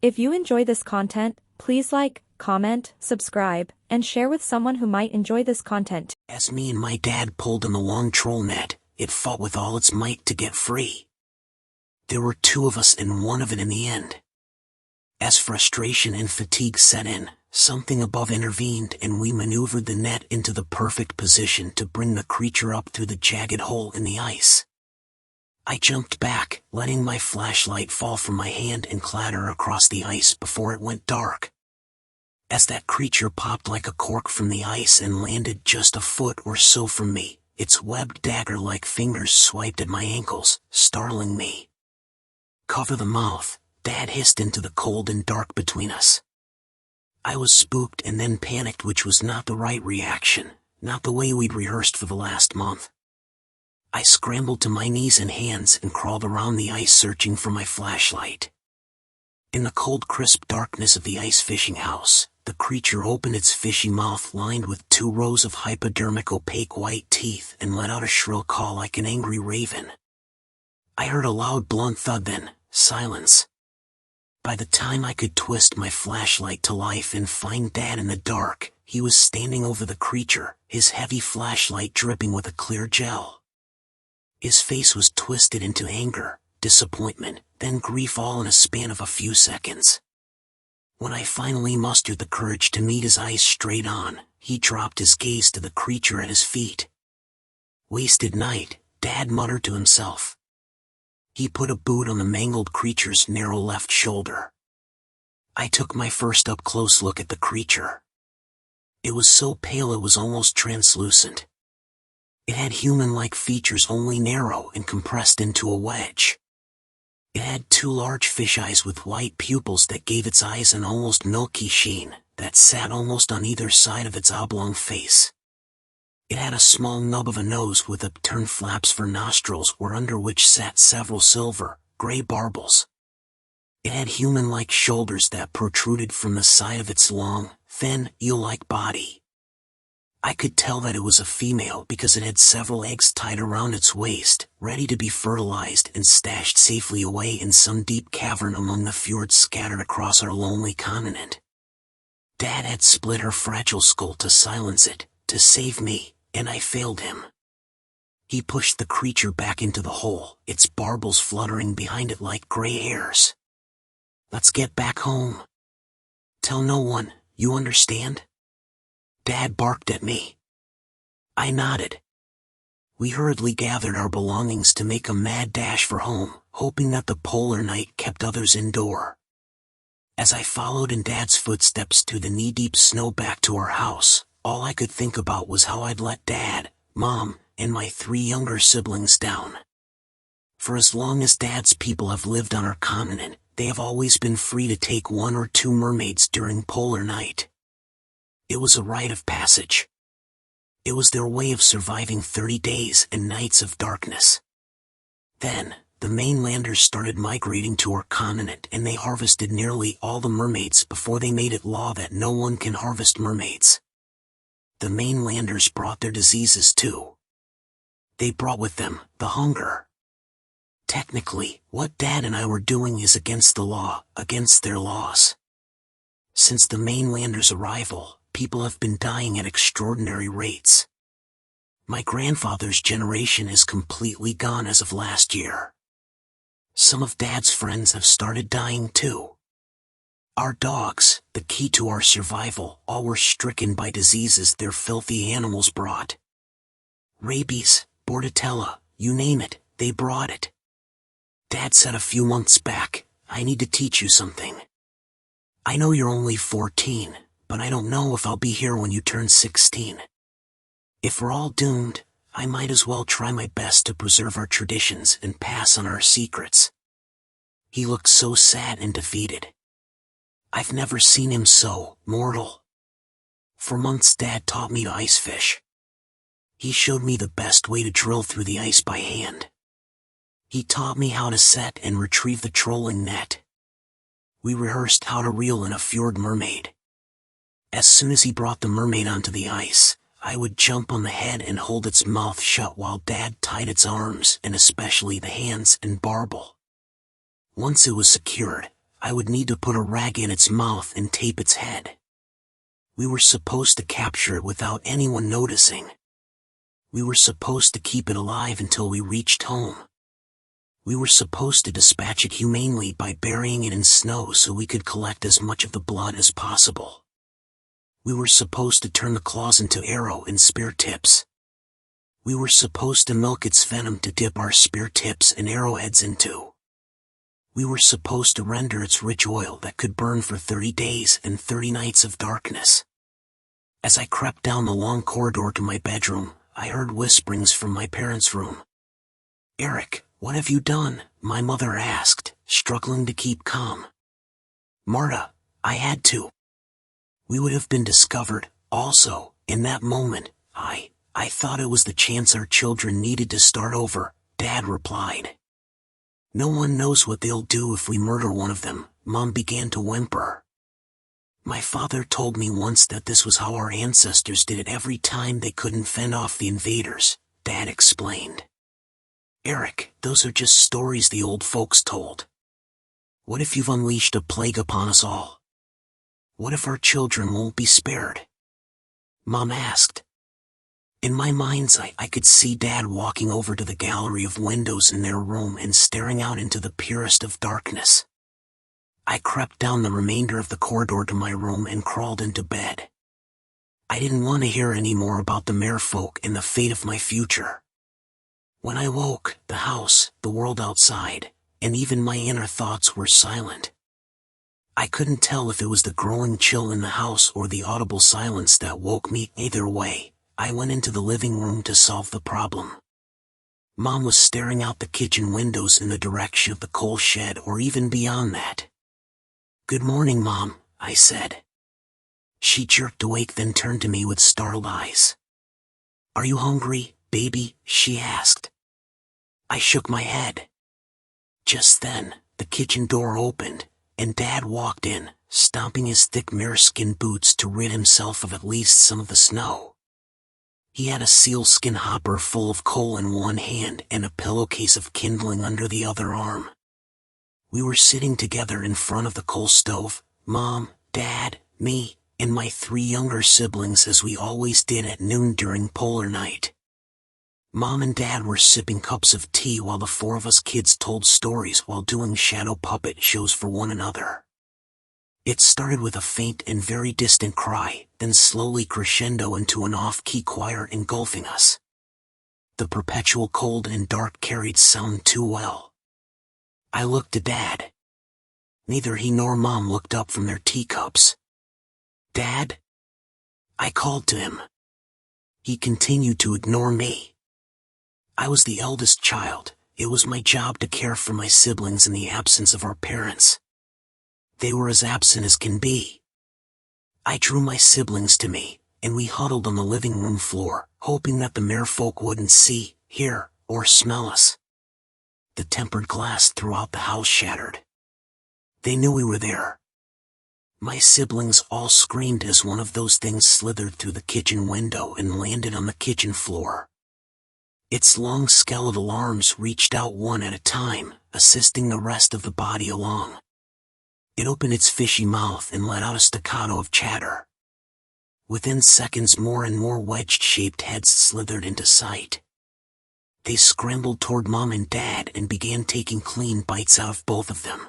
If you enjoy this content, please like, comment, subscribe, and share with someone who might enjoy this content. As me and my dad pulled on the long troll net, it fought with all its might to get free. There were two of us and one of it in the end. As frustration and fatigue set in, something above intervened and we maneuvered the net into the perfect position to bring the creature up through the jagged hole in the ice. I jumped back, letting my flashlight fall from my hand and clatter across the ice before it went dark. As that creature popped like a cork from the ice and landed just a foot or so from me, its webbed dagger-like fingers swiped at my ankles, startling me. "Cover the mouth," Dad hissed into the cold and dark between us. I was spooked and then panicked, which was not the right reaction, not the way we'd rehearsed for the last month. I scrambled to my knees and hands and crawled around the ice searching for my flashlight. In the cold, crisp darkness of the ice fishing house, the creature opened its fishy mouth lined with 2 rows of hypodermic opaque white teeth and let out a shrill call like an angry raven. I heard a loud blunt thud, then silence. By the time I could twist my flashlight to life and find Dad in the dark, he was standing over the creature, his heavy flashlight dripping with a clear gel. His face was twisted into anger, disappointment, then grief, all in a span of a few seconds. When I finally mustered the courage to meet his eyes straight on, he dropped his gaze to the creature at his feet. "Wasted night," Dad muttered to himself. He put a boot on the mangled creature's narrow left shoulder. I took my first up-close look at the creature. It was so pale it was almost translucent. It had human-like features, only narrow and compressed into a wedge. It had 2 large fish eyes with white pupils that gave its eyes an almost milky sheen that sat almost on either side of its oblong face. It had a small nub of a nose with upturned flaps for nostrils, under which sat several silver, gray barbels. It had human-like shoulders that protruded from the side of its long, thin, eel-like body. I could tell that it was a female because it had several eggs tied around its waist, ready to be fertilized and stashed safely away in some deep cavern among the fjords scattered across our lonely continent. Dad had split her fragile skull to silence it, to save me, and I failed him. He pushed the creature back into the hole, its barbels fluttering behind it like gray hairs. "Let's get back home. Tell no one, you understand?" Dad barked at me. I nodded. We hurriedly gathered our belongings to make a mad dash for home, hoping that the polar night kept others indoor. As I followed in Dad's footsteps through the knee-deep snow back to our house, all I could think about was how I'd let Dad, Mom, and my 3 younger siblings down. For as long as Dad's people have lived on our continent, they have always been free to take 1 or 2 mermaids during polar night. It was a rite of passage. It was their way of surviving 30 days and nights of darkness. Then, the mainlanders started migrating to our continent and they harvested nearly all the mermaids before they made it law that no one can harvest mermaids. The mainlanders brought their diseases too. They brought with them the hunger. Technically, what Dad and I were doing is against the law, against their laws. Since the mainlanders' arrival, people have been dying at extraordinary rates. My grandfather's generation is completely gone as of last year. Some of Dad's friends have started dying too. Our dogs, the key to our survival, all were stricken by diseases their filthy animals brought. Rabies, bordetella, you name it, they brought it. Dad said a few months back, "I need to teach you something. I know you're only 14, but I don't know if I'll be here when you turn 16. If we're all doomed, I might as well try my best to preserve our traditions and pass on our secrets." He looked so sad and defeated. I've never seen him so mortal. For months Dad taught me to ice fish. He showed me the best way to drill through the ice by hand. He taught me how to set and retrieve the trolling net. We rehearsed how to reel in a fjord mermaid. As soon as he brought the mermaid onto the ice, I would jump on the head and hold its mouth shut while Dad tied its arms and especially the hands and barbel. Once it was secured, I would need to put a rag in its mouth and tape its head. We were supposed to capture it without anyone noticing. We were supposed to keep it alive until we reached home. We were supposed to dispatch it humanely by burying it in snow so we could collect as much of the blood as possible. We were supposed to turn the claws into arrow and spear tips. We were supposed to milk its venom to dip our spear tips and arrowheads into. We were supposed to render its rich oil that could burn for 30 days and 30 nights of darkness. As I crept down the long corridor to my bedroom, I heard whisperings from my parents' room. "Eric, what have you done?" my mother asked, struggling to keep calm. "Marta, I had to. We would have been discovered." Also, in that moment, I thought it was the chance our children needed to start over, Dad replied. "No one knows what they'll do if we murder one of them," Mom began to whimper. "My father told me once that this was how our ancestors did it every time they couldn't fend off the invaders," Dad explained. "Eric, those are just stories the old folks told. What if you've unleashed a plague upon us all? What if our children won't be spared?" Mom asked. In my mind's eye, I could see Dad walking over to the gallery of windows in their room and staring out into the purest of darkness. I crept down the remainder of the corridor to my room and crawled into bed. I didn't want to hear any more about the merfolk and the fate of my future. When I woke, the house, the world outside, and even my inner thoughts were silent. I couldn't tell if it was the growing chill in the house or the audible silence that woke me. Either way, I went into the living room to solve the problem. Mom was staring out the kitchen windows in the direction of the coal shed or even beyond that. "Good morning, Mom," I said. She jerked awake, then turned to me with startled eyes. "Are you hungry, baby?" she asked. I shook my head. Just then, the kitchen door opened, and Dad walked in, stomping his thick mareskin boots to rid himself of at least some of the snow. He had a sealskin hopper full of coal in one hand and a pillowcase of kindling under the other arm. We were sitting together in front of the coal stove, Mom, Dad, me, and my 3 younger siblings, as we always did at noon during polar night. Mom and Dad were sipping cups of tea while the 4 of us kids told stories while doing shadow puppet shows for one another. It started with a faint and very distant cry, then slowly crescendo into an off-key choir engulfing us. The perpetual cold and dark carried sound too well. I looked at Dad. Neither he nor Mom looked up from their teacups. "Dad?" I called to him. He continued to ignore me. I was the eldest child. It was my job to care for my siblings in the absence of our parents. They were as absent as can be. I drew my siblings to me, and we huddled on the living room floor, hoping that the merfolk wouldn't see, hear, or smell us. The tempered glass throughout the house shattered. They knew we were there. My siblings all screamed as one of those things slithered through the kitchen window and landed on the kitchen floor. Its long skeletal arms reached out one at a time, assisting the rest of the body along. It opened its fishy mouth and let out a staccato of chatter. Within seconds, more and more wedge-shaped heads slithered into sight. They scrambled toward Mom and Dad and began taking clean bites out of both of them.